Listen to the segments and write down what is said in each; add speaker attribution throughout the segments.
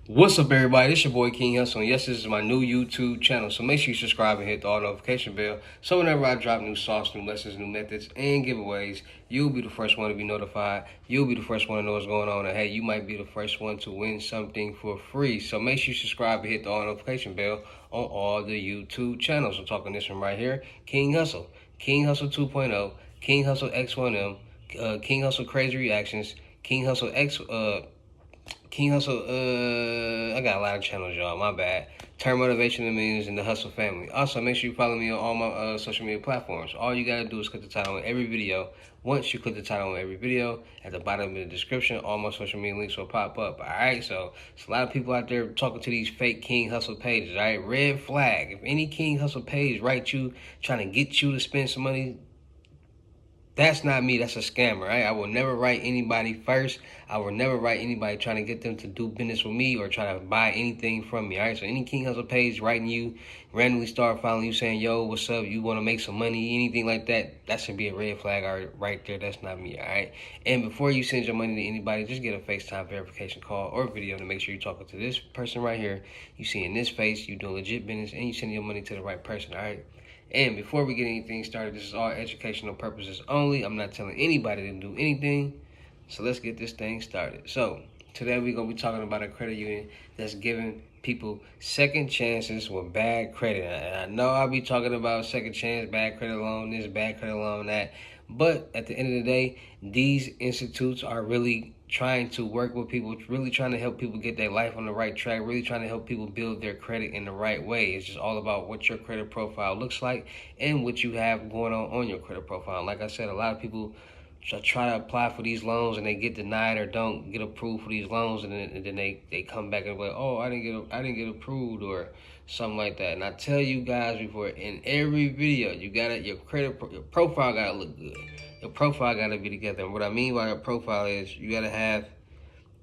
Speaker 1: What's up, everybody? It's your boy King Hussle, and yes, this is my new YouTube channel. So make sure you subscribe and hit the all notification bell. So whenever I drop new sauce, new lessons, new methods, and giveaways, you'll be the first one to be notified. You'll be the first one to know what's going on, and hey, you might be the first one to win something for free. So make sure you subscribe and hit the all notification bell on all the YouTube channels. I'm talking this one right here, King Hussle, King Hussle 2.0, King Hussle X1M, King Hussle Crazy Reactions, King Hussle King Hussle, I got a lot of channels, y'all. My bad. Turn Motivation to Millions in the Hussle family. Also, make sure you follow me on all my social media platforms. All you gotta do is click the title on every video. Once you click the title on every video, at the bottom of the description, all my social media links will pop up. All right, so it's a lot of people out there talking to these fake King Hussle pages. All right, red flag. If any King Hussle page write you trying to get you to spend some money, that's not me. That's a scammer, right? I will never write anybody first. I will never write anybody trying to get them to do business with me or try to buy anything from me, all right? So any King Hustle page writing you, randomly start following you saying, yo, what's up? You want to make some money, anything like that, that should be a red flag right there. That's not me, all right? And before you send your money to anybody, just get a FaceTime verification call or video to make sure you're talking to this person right here. You seeing this face, you doing legit business, and you sending your money to the right person, all right? And before we get anything started, this is all educational purposes only. I'm not telling anybody to do anything. So let's get this thing started. So today we're going to be talking about a credit union that's giving people second chances with bad credit. And I know I'll be talking about second chance, bad credit loan, this, bad credit loan, that. But at the end of the day, these institutes are really trying to work with people, really trying to help people get their life on the right track, really trying to help people build their credit in the right way. It's just all about what your credit profile looks like and what you have going on your credit profile. And like I said, a lot of people try to apply for these loans and they get denied or don't get approved for these loans, and then they come back and be like, oh, I didn't get approved or something like that. And I tell you guys before, in every video, your your profile gotta look good. Your profile gotta be together. And what I mean by a profile is you gotta have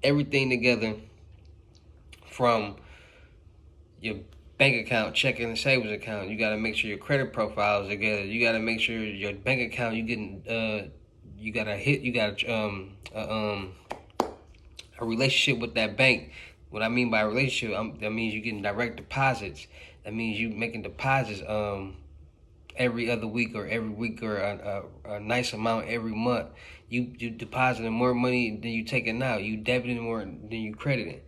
Speaker 1: everything together, from your bank account, checking and savings account. You gotta make sure your credit profile is together. You gotta make sure your bank account you got a relationship with that bank. What I mean by relationship, that means you getting direct deposits. That means you making deposits every other week or every week, or a nice amount every month. You depositing more money than you taking out. You debiting more than you crediting.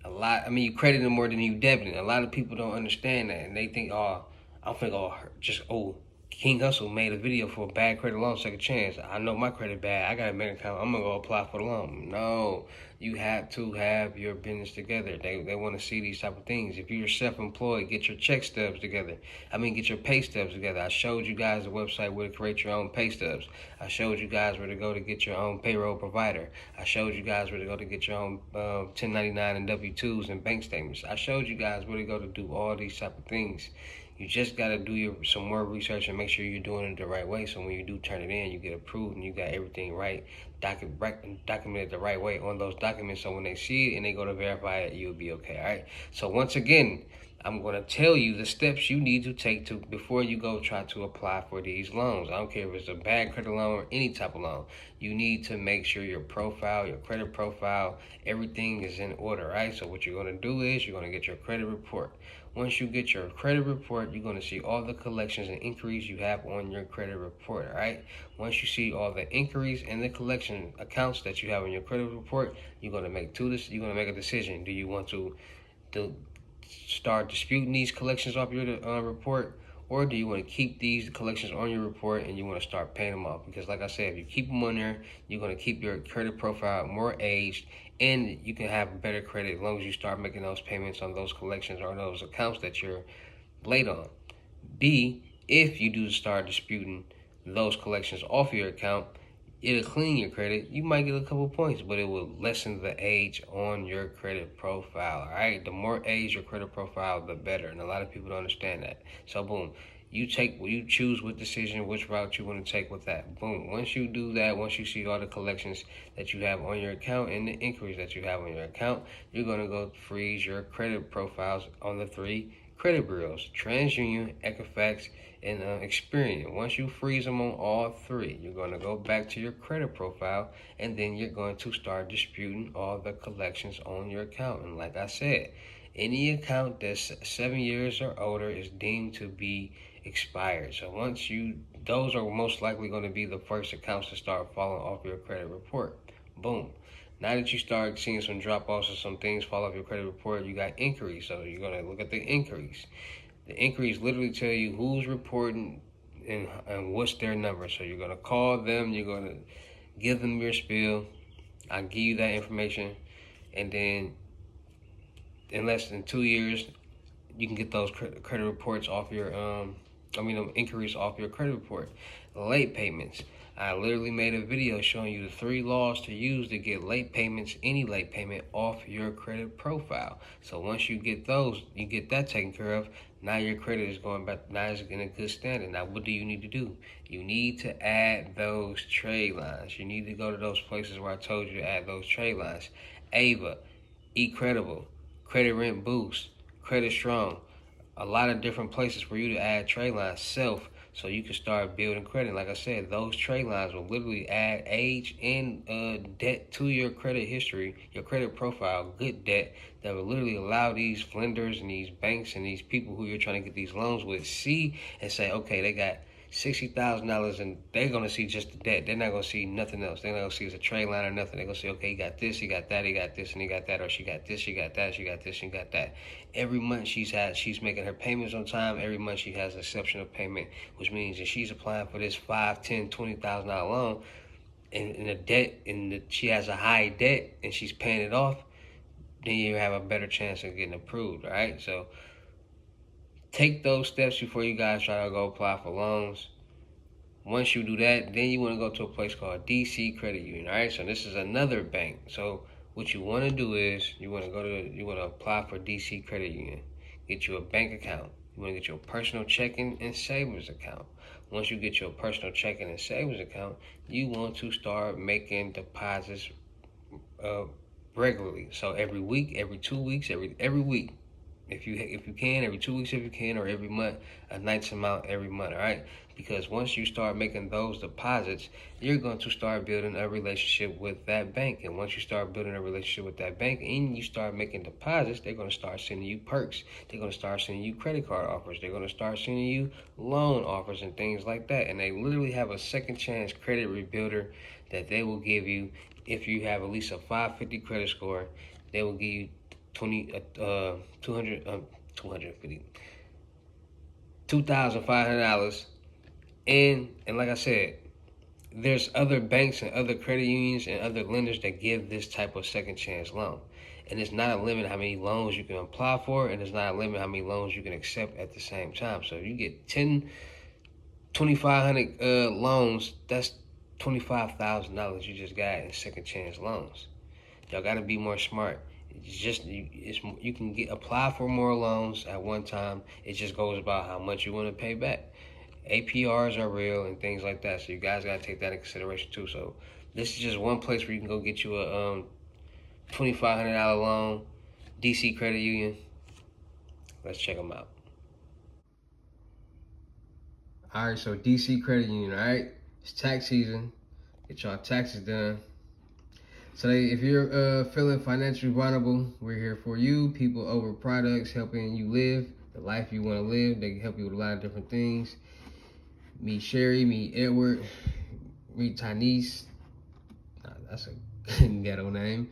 Speaker 1: You crediting more than you debiting. A lot of people don't understand that, and they think, King Hussle made a video for a bad credit loan, second chance. I know my credit bad. I got a bank account. I'm gonna go apply for the loan. No, you have to have your business together. They want to see these type of things. If you're self-employed, get your check stubs together. Get your pay stubs together. I showed you guys the website where to create your own pay stubs. I showed you guys where to go to get your own payroll provider. I showed you guys where to go to get your own 1099 and W-2s and bank statements. I showed you guys where to go to do all these type of things. You just got to do some more research and make sure you're doing it the right way. So when you do turn it in, you get approved and you got everything right, documented the right way on those documents. So when they see it and they go to verify it, you'll be okay. All right. So once again, I'm going to tell you the steps you need to take before you go try to apply for these loans. I don't care if it's a bad credit loan or any type of loan. You need to make sure your profile, your credit profile, everything is in order, right? So what you're going to do is you're going to get your credit report. Once you get your credit report, you're going to see all the collections and inquiries you have on your credit report, all right? Once you see all the inquiries and the collection accounts that you have on your credit report, you're going to make a decision. Do you want to start disputing these collections off your report, or do you want to keep these collections on your report and you want to start paying them off? Because like I said, if you keep them on there, you're going to keep your credit profile more aged, and you can have better credit as long as you start making those payments on those collections or those accounts that you're late on. B, if you do start disputing those collections off your account, it'll clean your credit. You might get a couple points, but it will lessen the age on your credit profile, all right? The more age your credit profile, the better, and a lot of people don't understand that. So boom, you choose what decision, which route you want to take with that. Boom. Once you do that, once you see all the collections that you have on your account and the inquiries that you have on your account, you're going to go freeze your credit profiles on the 3 credit bureaus, TransUnion, Equifax, and Experian. Once you freeze them on all three, you're going to go back to your credit profile, and then you're going to start disputing all the collections on your account. And like I said, any account that's 7 years or older is deemed to be expired. So those are most likely going to be the first accounts to start falling off your credit report. Boom. Now that you start seeing some drop-offs or some things fall off your credit report, you got inquiries. So you're going to look at the inquiries. The inquiries literally tell you who's reporting and what's their number. So you're going to call them. You're going to give them your spiel. I'll give you that information. And then in less than 2 years, you can get those credit reports off your, inquiries off your credit report. Late payments. I literally made a video showing you the 3 laws to use to get late payments, any late payment, off your credit profile. So once you get those, you get that taken care of, now your credit is going back, now it's in a good standing. Now what do you need to do? You need to add those trade lines. You need to go to those places where I told you to add those trade lines. Ava, eCredible, Credit Rent Boost, Credit Strong. A lot of different places for you to add trade lines. Self, so you can start building credit. Like I said, those trade lines will literally add age and debt to your credit history, your credit profile, good debt, that will literally allow these lenders and these banks and these people who you're trying to get these loans with see and say, okay, they got $60,000 and they're going to see just the debt. They're not going to see nothing else. They're not going to see it's a trade line or nothing. They're going to say, okay, he got this, he got that, he got this, and he got that, or she got this, she got that, she got this, she got that. Every month she's making her payments on time. Every month she has exceptional payment, which means if she's applying for this $5,000, $10,000, $20,000 loan, and she has a high debt and she's paying it off, then you have a better chance of getting approved, right? So take those steps before you guys try to go apply for loans. Once you do that, then you want to go to a place called DC Credit Union, all right? So this is another bank. So what you want to do is you want to apply for DC Credit Union. Get you a bank account. You want to get your personal checking and savings account. Once you get your personal checking and savings account, you want to start making deposits regularly. So every week, every 2 weeks, every week. If you can, every 2 weeks if you can, or every month, a nice amount every month, all right? Because once you start making those deposits, you're going to start building a relationship with that bank. And once you start building a relationship with that bank and you start making deposits, they're going to start sending you perks. They're going to start sending you credit card offers. They're going to start sending you loan offers and things like that. And they literally have a second chance credit rebuilder that they will give you if you have at least a 550 credit score. They will give you $2,500. And like I said, there's other banks and other credit unions and other lenders that give this type of second chance loan. And it's not a limit how many loans you can apply for, and it's not a limit how many loans you can accept at the same time. So if you get 2,500 loans, that's $25,000 you just got in second chance loans. Y'all got to be more smart. You can apply for more loans at one time. It just goes about how much you want to pay back. APRs are real and things like that, so you guys got to take that in consideration too. So this is just one place where you can go get you a $2,500 loan. DC Credit Union. Let's check them out. All right, so DC Credit Union, all right? It's tax season. Get y'all taxes done. So if you're feeling financially vulnerable, we're here for you. People over products, helping you live the life you want to live. They can help you with a lot of different things. Meet Sherry, meet Edward, meet Tanise. That's a ghetto name.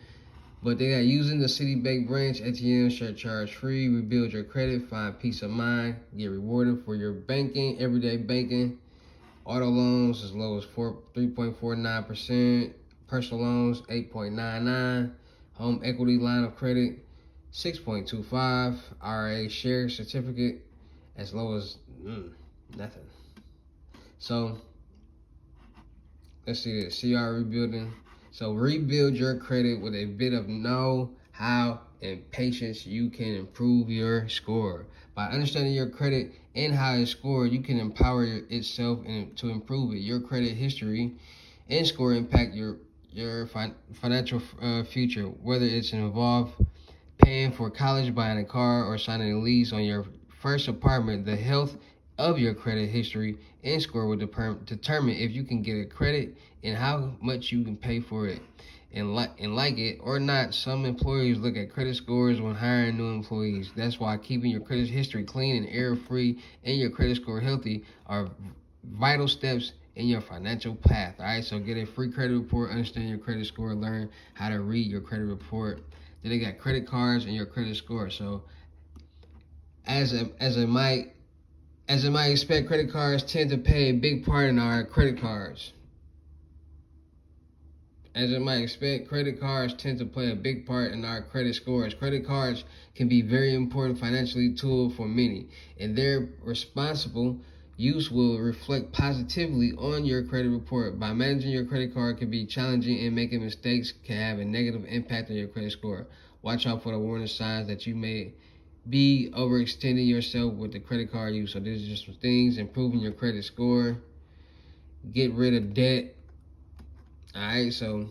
Speaker 1: But they got using the Citibank branch, ATM, share charge free, rebuild your credit, find peace of mind, get rewarded for your banking, everyday banking. Auto loans as low as 3.49%. Personal loans, 8.99. Home equity line of credit, 6.25. RA share certificate, as low as nothing. So, let's see this. CR rebuilding. So, rebuild your credit with a bit of know how and patience. You can improve your score. By understanding your credit and how it's scored, you can empower itself and to improve it. Your credit history and score impact your financial future, whether it's involved paying for college, buying a car, or signing a lease on your first apartment, the health of your credit history and score will determine if you can get a credit and how much you can pay for it. And like it or not, some employers look at credit scores when hiring new employees. That's why keeping your credit history clean and error-free and your credit score healthy are vital steps in your financial path. All right, so get a free credit report, understand your credit score, learn how to read your credit report. Then they got credit cards and your credit score. So as it might expect, credit cards tend to play a big part in our credit cards. As it might expect, credit cards tend to play a big part in our credit scores. Credit cards can be very important financially tool for many, and their responsible use will reflect positively on your credit report. By managing your credit card can be challenging, and making mistakes can have a negative impact on your credit score. Watch out for the warning signs that you may be overextending yourself with the credit card use. So these are just some things: improving your credit score, get rid of debt. All right, so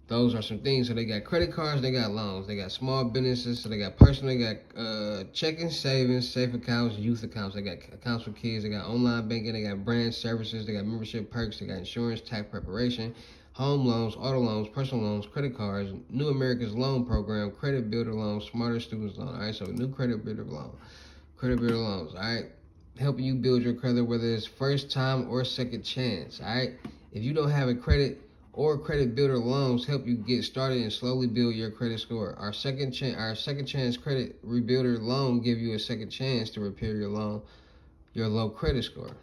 Speaker 1: those are some things. So they got credit cards, they got loans, they got small businesses, so they got personal, they got checking, savings, safe accounts, youth accounts, they got accounts for kids, they got online banking, they got brand services, they got membership perks, they got insurance, tax preparation, home loans, auto loans, personal loans, credit cards, New America's Loan Program, credit builder loans, smarter students loan. All right, so new credit builder loans. All right, helping you build your credit, whether it's first time or second chance. All right, if you don't have a credit or credit builder loans, help you get started and slowly build your credit score. Our second chance credit rebuilder loan give you a second chance to repair your low credit score.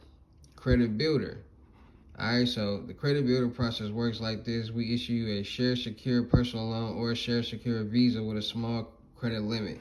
Speaker 1: Credit builder. Alright, so the credit builder process works like this. We issue you a share secure personal loan or a share secure visa with a small credit limit.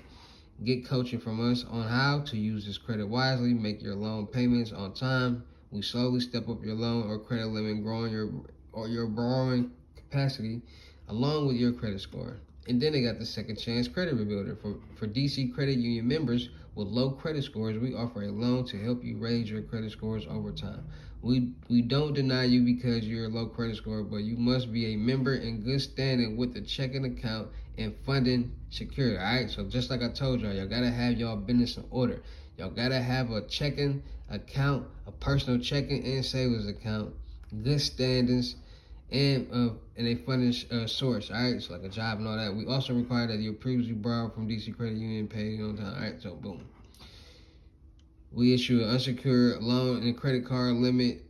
Speaker 1: Get coaching from us on how to use this credit wisely, make your loan payments on time. We slowly step up your loan or credit limit, growing your borrowing capacity along with your credit score. And then they got the second chance credit rebuilder. For DC Credit Union members with low credit scores, we offer a loan to help you raise your credit scores over time. We don't deny you because you're a low credit score, but you must be a member in good standing with the checking account and funding secure. All right, so just like I told y'all gotta have y'all business in order. Y'all gotta have a checking account, a personal checking and savings account, good standings, and a funding source. All right, so like a job and all that. We also require that you previously borrowed from DC Credit Union, paid on time. All right, so boom. We issue an unsecured loan and credit card limit,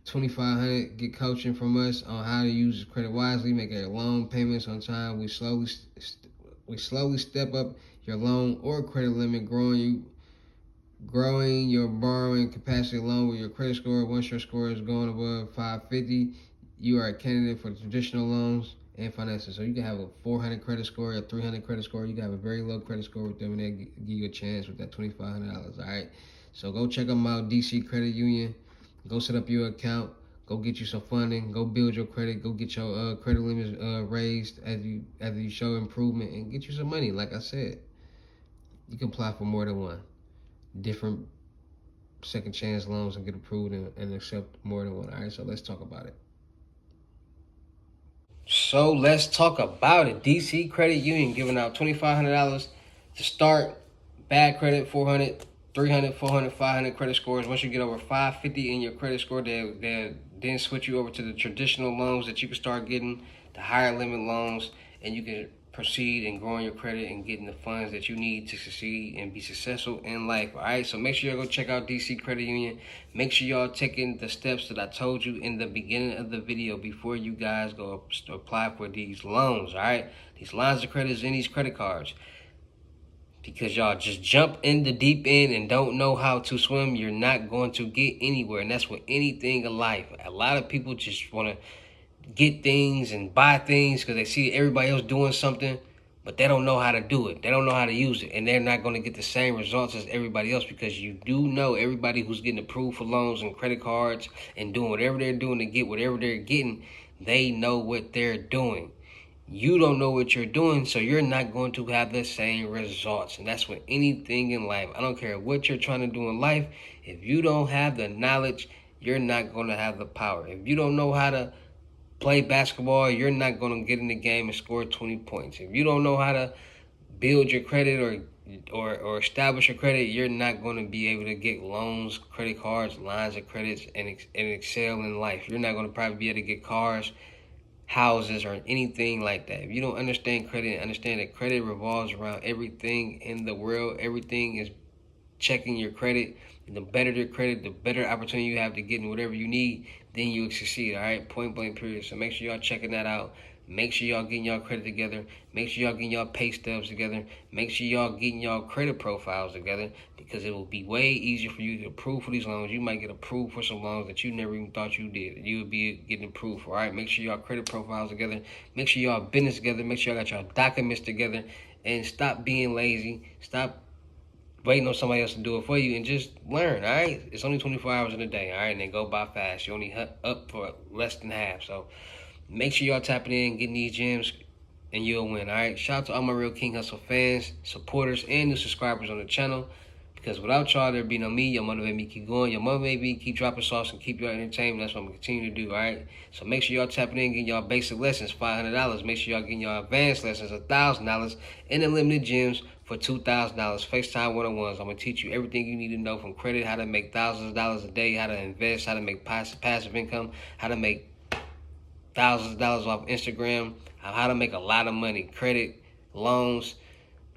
Speaker 1: $2,500. Get coaching from us on how to use credit wisely, make your loan payments on time. We slowly step up your loan or credit limit, growing your borrowing capacity along with your credit score. Once your score is going above 550, you are a candidate for traditional loans and finances. So you can have a 400 credit score, a 300 credit score. You can have a very low credit score with them, and they give you a chance with that $2,500. All right. So go check them out, DC Credit Union. Go set up your account. Go get you some funding. Go build your credit. Go get your credit limits raised as you show improvement, and get you some money. Like I said, you can apply for more than one different second chance loans and get approved and accept more than one. All right, so let's talk about it. So let's talk about it. DC Credit Union giving out $2,500 to start. Bad credit, 400, 300, 400, 500 credit scores. Once you get over 550 in your credit score, they'll then switch you over to the traditional loans that you can start getting, the higher limit loans, and you can proceed in growing your credit and getting the funds that you need to succeed and be successful in life. All right, so make sure y'all go check out DC Credit Union. Make sure y'all taking the steps that I told you in the beginning of the video before you guys go apply for these loans. All right, these lines of credit and these credit cards. Because y'all just jump in the deep end and don't know how to swim, you're not going to get anywhere. And that's with anything in life. A lot of people just want to get things and buy things because they see everybody else doing something, but they don't know how to do it. They don't know how to use it. And they're not going to get the same results as everybody else, because you do know everybody who's getting approved for loans and credit cards and doing whatever they're doing to get whatever they're getting, they know what they're doing. You don't know what you're doing, so you're not going to have the same results. And that's with anything in life. I don't care what you're trying to do in life. If you don't have the knowledge, you're not going to have the power. If you don't know how to play basketball, you're not going to get in the game and score 20 points. If you don't know how to build your credit or or establish your credit, you're not going to be able to get loans, credit cards, lines of credits, and excel in life. You're not going to probably be able to get cars, houses, or anything like that. If you don't understand credit, understand that credit revolves around everything in the world. Everything is checking your credit. The better your credit, the better opportunity you have to get in whatever you need, then you'll succeed. All right, point blank period. So make sure y'all checking that out. Make sure y'all getting y'all credit together. Make sure y'all getting y'all pay stubs together. Make sure y'all getting y'all credit profiles together, because it will be way easier for you to approve for these loans. You might get approved for some loans that you never even thought you did. You would be getting approved for. All right, make sure y'all credit profiles together. Make sure y'all business together. Make sure y'all got y'all documents together, and stop being lazy. Stop waiting on somebody else to do it for you, and just learn. All right, it's only 24 hours in a day. All right, and they go by fast. You only up for less than half. So make sure y'all tapping in, getting these gems, and you'll win. All right, shout out to all my real King Hussle fans, supporters, and new subscribers on the channel, because without y'all, there'd be no me. Y'all motivate me keep going. Y'all motivate me keep dropping sauce and keep y'all entertainment. That's what I'm gonna continue to do. All right, so make sure y'all tapping in, getting y'all basic lessons, $500. Make sure y'all getting y'all advanced lessons, $1,000, and unlimited gems for $2,000. FaceTime one-on-ones. I'm gonna teach you everything you need to know, from credit, how to make thousands of dollars a day, how to invest, how to make passive income, how to make thousands of dollars off Instagram, how to make a lot of money, credit, loans,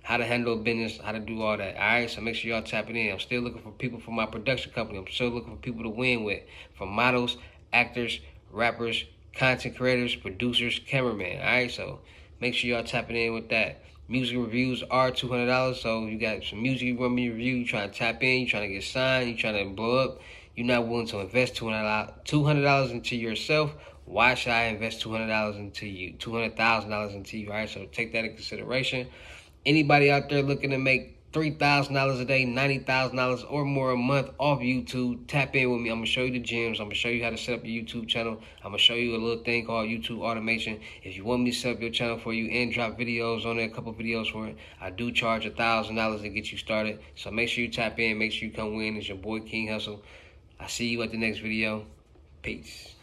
Speaker 1: how to handle a business, how to do all that. All right, so make sure y'all tapping in. I'm still looking for people for my production company. I'm still looking for people to win with, from models, actors, rappers, content creators, producers, cameramen. All right, so make sure y'all tapping in with that. Music reviews are $200, so you got some music you want me to review, you trying to tap in, you trying to get signed, you trying to blow up, you're not willing to invest $200 into yourself. Why should I invest $200 into you, $200,000 into you? All right, so take that in consideration. Anybody out there looking to make $3,000 a day, $90,000 or more a month off YouTube, tap in with me. I'm gonna show you the gems. I'm gonna show you how to set up your YouTube channel. I'm gonna show you a little thing called YouTube automation. If you want me to set up your channel for you and drop videos on there, a couple videos for it, I do charge $1,000 to get you started. So make sure you tap in, make sure you come win. It's your boy King Hussle. I see you at the next video. Peace.